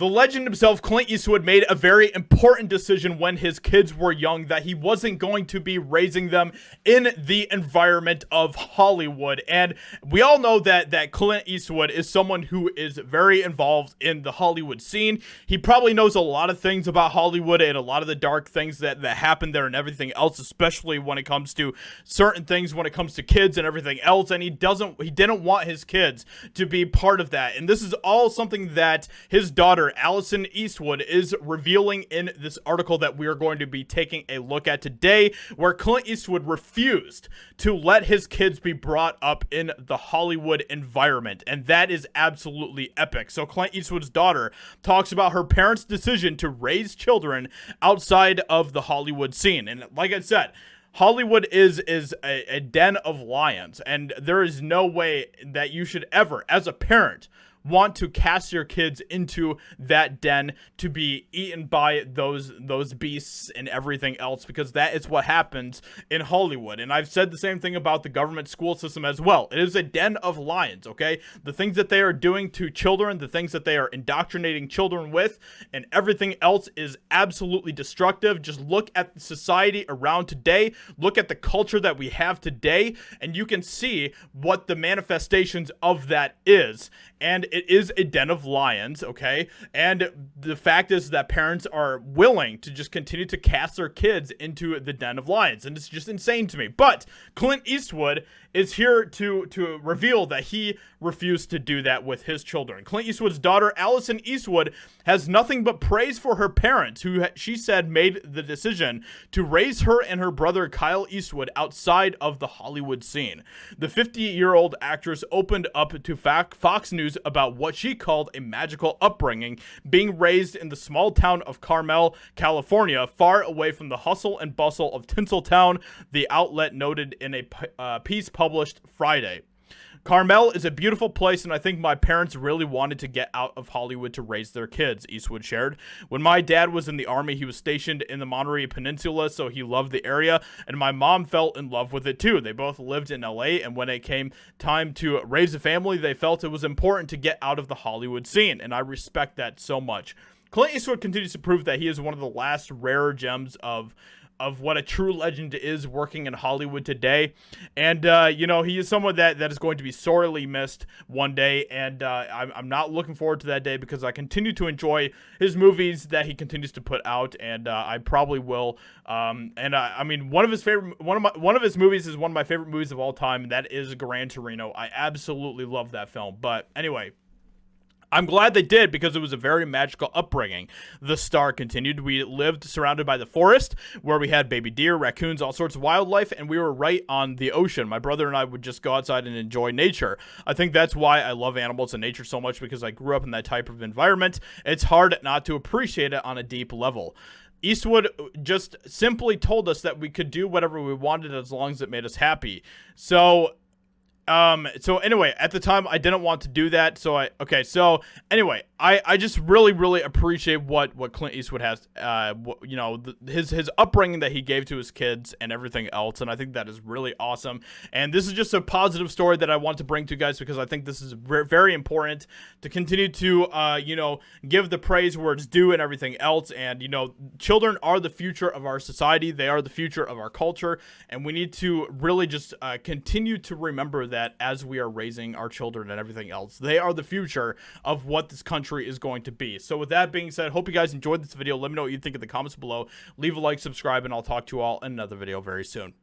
The legend himself, Clint Eastwood, made a very important decision when his kids were young that he wasn't going to be raising them in the environment of Hollywood. And we all know that Clint Eastwood is someone who is very involved in the Hollywood scene. He probably knows a lot of things about Hollywood and a lot of the dark things that happen there and everything else, especially when it comes to certain things, when it comes to kids and everything else. And he didn't want his kids to be part of that. And this is all something that his daughter, Allison Eastwood, is revealing in this article that we are going to be taking a look at today, where Clint Eastwood refused to let his kids be brought up in the Hollywood environment, and that is absolutely epic. So Clint Eastwood's daughter talks about her parents' decision to raise children outside of the Hollywood scene. And like I said, Hollywood is a den of lions, and there is no way that you should ever, as a parent, want to cast your kids into that den to be eaten by those beasts and everything else, because that is what happens in Hollywood. And I've said the same thing about the government school system as well. It is a den of lions, okay? The things that they are doing to children, the things that they are indoctrinating children with, and everything else is absolutely destructive. Just look at the society around today, look at the culture that we have today, and you can see what the manifestations of that is. And it is a den of lions, okay? And the fact is that parents are willing to just continue to cast their kids into the den of lions. And it's just insane to me. But Clint Eastwood is here to reveal that he refused to do that with his children. Clint Eastwood's daughter, Allison Eastwood, has nothing but praise for her parents, who she said made the decision to raise her and her brother Kyle Eastwood outside of the Hollywood scene. The 50-year-old actress opened up to Fox News about what she called a magical upbringing, being raised in the small town of Carmel, California, far away from the hustle and bustle of Tinseltown, the outlet noted in a piece published Friday. Carmel is a beautiful place, and I think my parents really wanted to get out of Hollywood to raise their kids, Eastwood shared. When my dad was in the Army, he was stationed in the Monterey Peninsula, so he loved the area, and my mom fell in love with it too. They both lived in LA, and when it came time to raise a family, they felt it was important to get out of the Hollywood scene, and I respect that so much. Clint Eastwood continues to prove that he is one of the last rare gems of what a true legend is working in Hollywood today. And, you know, he is someone that is going to be sorely missed one day. And I'm not looking forward to that day, because I continue to enjoy his movies that he continues to put out. And I probably will. I mean, one of his movies is one of my favorite movies of all time. And that is Gran Torino. I absolutely love that film. But anyway, I'm glad they did, because it was a very magical upbringing. The star continued. We lived surrounded by the forest, where we had baby deer, raccoons, all sorts of wildlife, and we were right on the ocean. My brother and I would just go outside and enjoy nature. I think that's why I love animals and nature so much, because I grew up in that type of environment. It's hard not to appreciate it on a deep level. Eastwood just simply told us that we could do whatever we wanted as long as it made us happy. So anyway, at the time I didn't want to do that. So anyway, I just really appreciate what Clint Eastwood has, you know, his upbringing that he gave to his kids and everything else. And I think that is really awesome. And this is just a positive story that I want to bring to you guys, because I think this is very important to continue to, you know, give the praise where it's due and everything else. And, you know, children are the future of our society. They are the future of our culture. And we need to really just, continue to remember that as we are raising our children and everything else. They are the future of what this country is going to be. So with that being said, hope you guys enjoyed this video. Let me know what you think in the comments below. Leave a like, subscribe, and I'll talk to you all in another video very soon.